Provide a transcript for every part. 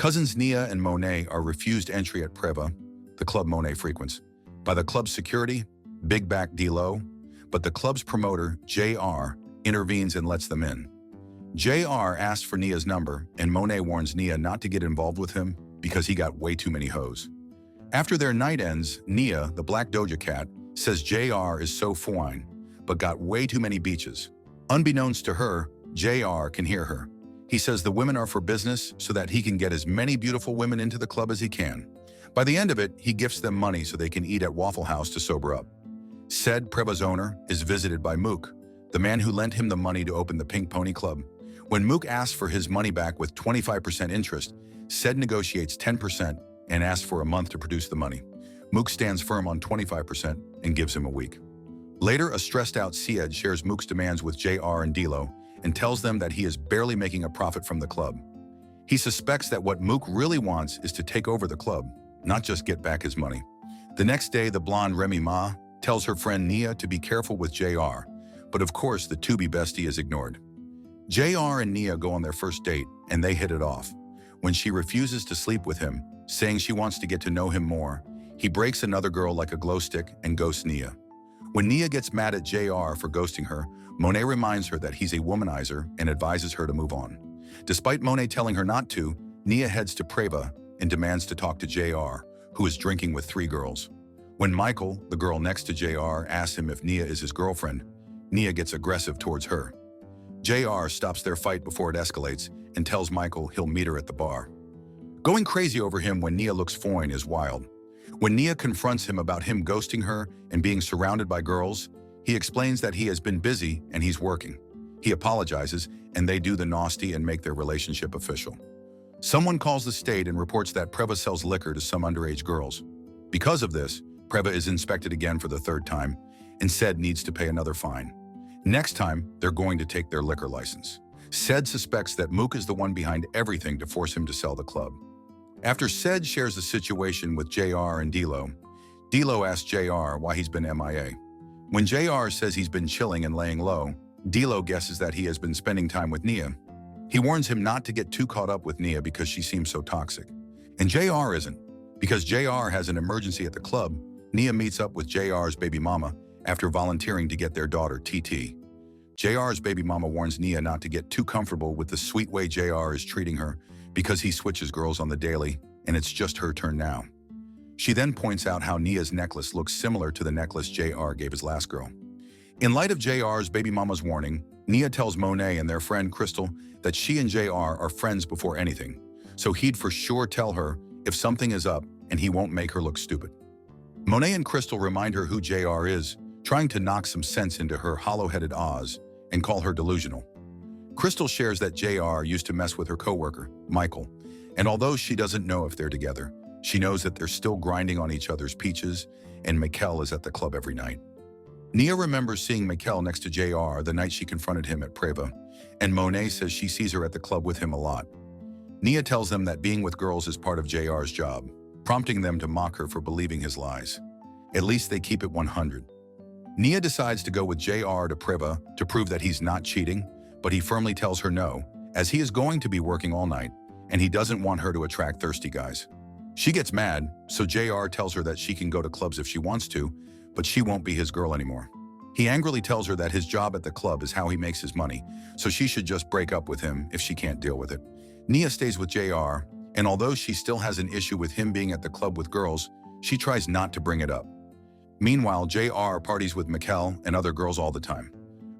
Cousins Nia and Monet are refused entry at Preva, the club Monet frequents, by the club's security, big back D-Lo, but the club's promoter, JayR, intervenes and lets them in. JayR asks for Nia's number, and Monet warns Nia not to get involved with him because he got way too many hoes. After their night ends, Nia, the black Doja Cat, says JayR is so fine, but got way too many beaches. Unbeknownst to her, JayR can hear her. He says the women are for business so that he can get as many beautiful women into the club as he can. By the end of it, he gifts them money so they can eat at Waffle House to sober up. Said Preva's owner is visited by Mook, the man who lent him the money to open the Pink Pony Club. When Mook asks for his money back with 25% interest, Said negotiates 10% and asks for a month to produce the money. Mook stands firm on 25% and gives him a week. Later, a stressed-out Said shares Mook's demands with JayR and D-Lo and tells them that he is barely making a profit from the club. He suspects that what Mook really wants is to take over the club, not just get back his money. The next day, the blonde Remy Ma tells her friend Nia to be careful with JayR, but of course the Tubi bestie is ignored. JayR and Nia go on their first date, and they hit it off. When she refuses to sleep with him, saying she wants to get to know him more, he breaks another girl like a glow stick and ghosts Nia. When Nia gets mad at JayR for ghosting her, Monet reminds her that he's a womanizer and advises her to move on. Despite Monet telling her not to, Nia heads to Preva and demands to talk to JayR, who is drinking with 3 girls. When Michael, the girl next to JayR, asks him if Nia is his girlfriend, Nia gets aggressive towards her. JayR stops their fight before it escalates and tells Michael he'll meet her at the bar. Going crazy over him when Nia looks fine is wild. When Nia confronts him about him ghosting her and being surrounded by girls, he explains that he has been busy and he's working. He apologizes, and they do the nasty and make their relationship official. Someone calls the state and reports that Preva sells liquor to some underage girls. Because of this, Preva is inspected again for the 3rd time, and Said needs to pay another fine. Next time, they're going to take their liquor license. Said suspects that Mook is the one behind everything to force him to sell the club. After Said shares the situation with JayR and D-Lo, D-Lo asks JayR why he's been MIA. When JayR says he's been chilling and laying low, D-Lo guesses that he has been spending time with Nia. He warns him not to get too caught up with Nia because she seems so toxic. And JayR isn't. Because JayR has an emergency at the club, Nia meets up with JayR's baby mama after volunteering to get their daughter, TT. JayR's baby mama warns Nia not to get too comfortable with the sweet way JayR is treating her because he switches girls on the daily, and it's just her turn now. She then points out how Nia's necklace looks similar to the necklace JayR gave his last girl. In light of JayR's baby mama's warning, Nia tells Monet and their friend Crystal that she and JayR are friends before anything, so he'd for sure tell her if something is up and he won't make her look stupid. Monet and Crystal remind her who JayR is, trying to knock some sense into her hollow-headed Oz and call her delusional. Crystal shares that JayR used to mess with her coworker, Michael, and although she doesn't know if they're together, she knows that they're still grinding on each other's peaches, and Mikkel is at the club every night. Nia remembers seeing Mikkel next to JayR the night she confronted him at Preva, and Monet says she sees her at the club with him a lot. Nia tells them that being with girls is part of JayR's job, prompting them to mock her for believing his lies. At least they keep it 100. Nia decides to go with JayR to Preva to prove that he's not cheating, but he firmly tells her no, as he is going to be working all night, and he doesn't want her to attract thirsty guys. She gets mad, so JayR tells her that she can go to clubs if she wants to, but she won't be his girl anymore. He angrily tells her that his job at the club is how he makes his money, so she should just break up with him if she can't deal with it. Nia stays with JayR, and although she still has an issue with him being at the club with girls, she tries not to bring it up. Meanwhile, JayR parties with Mikkel and other girls all the time.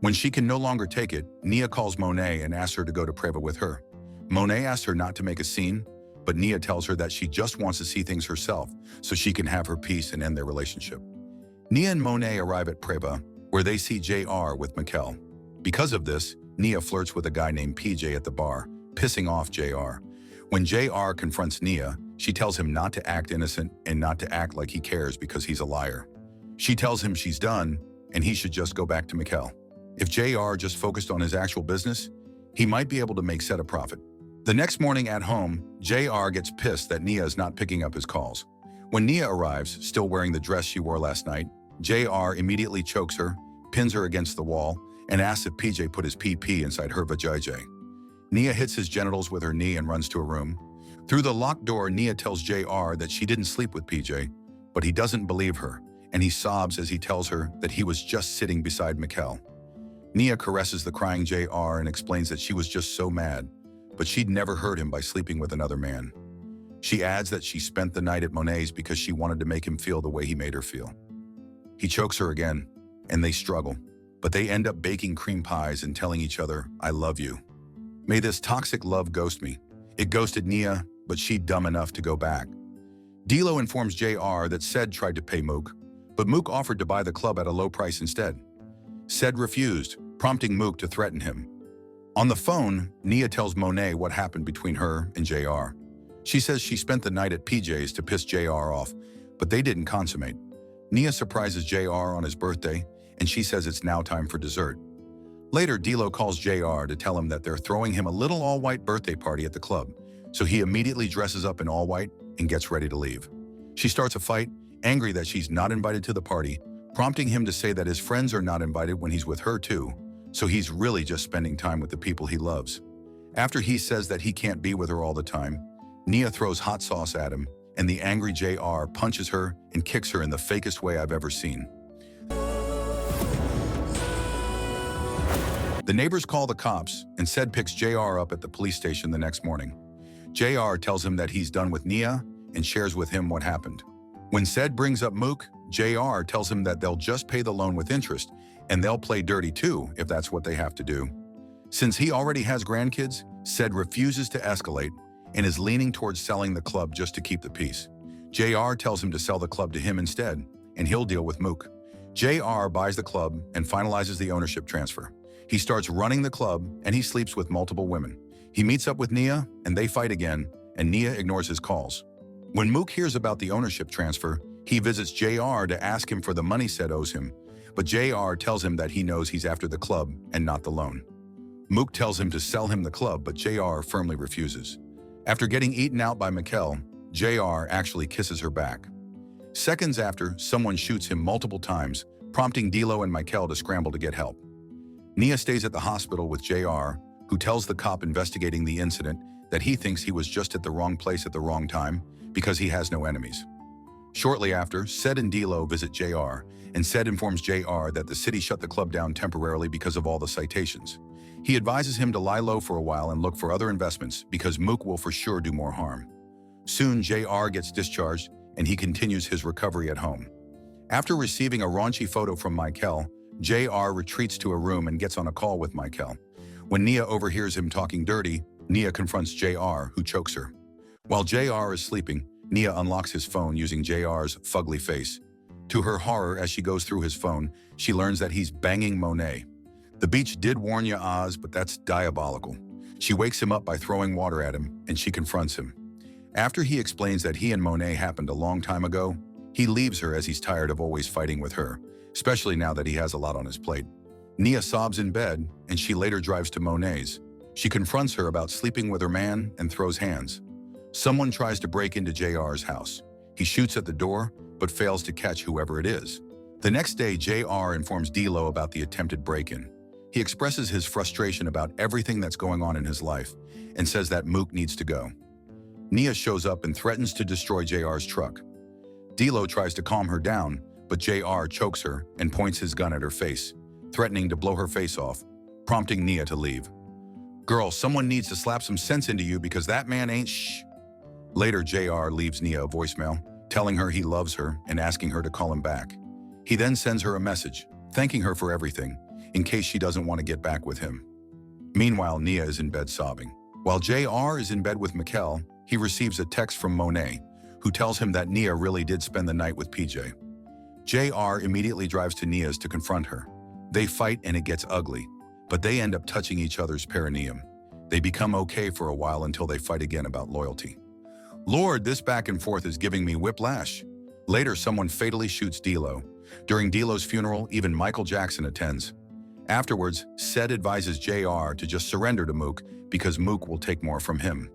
When she can no longer take it, Nia calls Monet and asks her to go to Preva with her. Monet asks her not to make a scene, but Nia tells her that she just wants to see things herself so she can have her peace and end their relationship. Nia and Monet arrive at Preva, where they see JayR with Mikkel. Because of this, Nia flirts with a guy named PJ at the bar, pissing off JayR. When JayR confronts Nia, she tells him not to act innocent and not to act like he cares because he's a liar. She tells him she's done and he should just go back to Mikkel. If JayR just focused on his actual business, he might be able to make Said a profit. The next morning at home, JayR gets pissed that Nia is not picking up his calls. When Nia arrives, still wearing the dress she wore last night, JayR immediately chokes her, pins her against the wall, and asks if PJ put his PP inside her vajayjay. Nia hits his genitals with her knee and runs to a room. Through the locked door, Nia tells JR that she didn't sleep with PJ, but he doesn't believe her, and he sobs as he tells her that he was just sitting beside Mikkel. Nia caresses the crying JR and explains that she was just so mad, but she'd never hurt him by sleeping with another man. She adds that she spent the night at Monet's because she wanted to make him feel the way he made her feel. He chokes her again, and they struggle, but they end up baking cream pies and telling each other, "I love you." May this toxic love ghost me. It ghosted Nia, but she's dumb enough to go back. D'Lo informs JR that Ced tried to pay Mook, but Mook offered to buy the club at a low price instead. Ced refused, prompting Mook to threaten him. On the phone, Nia tells Monet what happened between her and JR. She says she spent the night at PJ's to piss JR off, but they didn't consummate. Nia surprises JR on his birthday, and she says it's now time for dessert. Later, D'Lo calls JR to tell him that they're throwing him a little all-white birthday party at the club, so he immediately dresses up in all-white and gets ready to leave. She starts a fight, angry that she's not invited to the party, prompting him to say that his friends are not invited when he's with her too, so he's really just spending time with the people he loves. After he says that he can't be with her all the time, Nia throws hot sauce at him, and the angry JR punches her and kicks her in the fakest way I've ever seen. The neighbors call the cops, and Ced picks JR up at the police station the next morning. JR tells him that he's done with Nia and shares with him what happened. When Ced brings up Mook, JR tells him that they'll just pay the loan with interest, and they'll play dirty too if that's what they have to do. Since he already has grandkids, Ced refuses to escalate and is leaning towards selling the club just to keep the peace. JR tells him to sell the club to him instead, and he'll deal with Mook. JR buys the club and finalizes the ownership transfer. He starts running the club, and he sleeps with multiple women. He meets up with Nia, and they fight again, and Nia ignores his calls. When Mook hears about the ownership transfer, he visits JR to ask him for the money Ced owes him, but JR tells him that he knows he's after the club and not the loan. Mook tells him to sell him the club, but JR firmly refuses. After getting eaten out by Mikkel, JR actually kisses her back. Seconds after, someone shoots him multiple times, prompting D'Lo and Mikkel to scramble to get help. Nia stays at the hospital with JR, who tells the cop investigating the incident that he thinks he was just at the wrong place at the wrong time because he has no enemies. Shortly after, Ced and D'Lo visit JR, and Ced informs JR that the city shut the club down temporarily because of all the citations. He advises him to lie low for a while and look for other investments because Mook will for sure do more harm. Soon, JR gets discharged, and he continues his recovery at home. After receiving a raunchy photo from Mikkel, JR retreats to a room and gets on a call with Mikkel. When Nia overhears him talking dirty, Nia confronts JR, who chokes her. While JR is sleeping, Nia unlocks his phone using JR's fugly face. To her horror, as she goes through his phone, she learns that he's banging Monet. The beach did warn you, Oz, but that's diabolical. She wakes him up by throwing water at him, and she confronts him. After he explains that he and Monet happened a long time ago, he leaves her as he's tired of always fighting with her, especially now that he has a lot on his plate. Nia sobs in bed, and she later drives to Monet's. She confronts her about sleeping with her man and throws hands. Someone tries to break into JR's house. He shoots at the door, but fails to catch whoever it is. The next day, JR informs D'Lo about the attempted break-in. He expresses his frustration about everything that's going on in his life and says that Mook needs to go. Nia shows up and threatens to destroy JR's truck. D'Lo tries to calm her down, but JR chokes her and points his gun at her face, threatening to blow her face off, prompting Nia to leave. "Girl, someone needs to slap some sense into you because that man ain't shh." Later, JR leaves Nia a voicemail, telling her he loves her and asking her to call him back. He then sends her a message, thanking her for everything, in case she doesn't want to get back with him. Meanwhile, Nia is in bed sobbing. While JR is in bed with Mikkel, he receives a text from Monet, who tells him that Nia really did spend the night with PJ. JR immediately drives to Nia's to confront her. They fight and it gets ugly, but they end up touching each other's perineum. They become okay for a while until they fight again about loyalty. Lord, this back and forth is giving me whiplash. Later, someone fatally shoots D'Lo. During D'Lo's funeral, even Michael Jackson attends. Afterwards, Ced advises JR to just surrender to Mook because Mook will take more from him.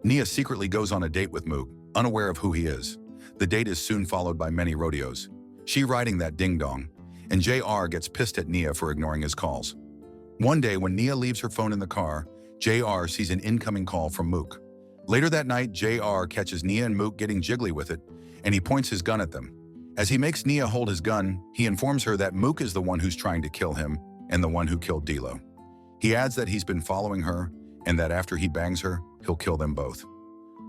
Nia secretly goes on a date with Mook, unaware of who he is. The date is soon followed by many rodeos. She riding that ding-dong, and JR gets pissed at Nia for ignoring his calls. One day, when Nia leaves her phone in the car, JR sees an incoming call from Mook. Later that night, JR catches Nia and Mook getting jiggly with it, and he points his gun at them. As he makes Nia hold his gun, he informs her that Mook is the one who's trying to kill him and the one who killed D'Lo. He adds that he's been following her and that after he bangs her, he'll kill them both.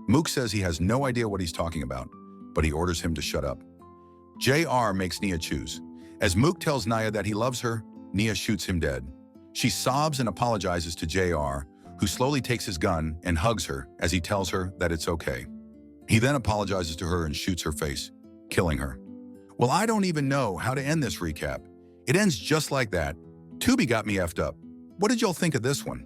Mook says he has no idea what he's talking about, but he orders him to shut up. JR makes Nia choose. As Mook tells Nia that he loves her, Nia shoots him dead. She sobs and apologizes to JR, who slowly takes his gun and hugs her as he tells her that it's okay. He then apologizes to her and shoots her face, killing her. Well, I don't even know how to end this recap. It ends just like that. Tubi got me effed up. What did y'all think of this one?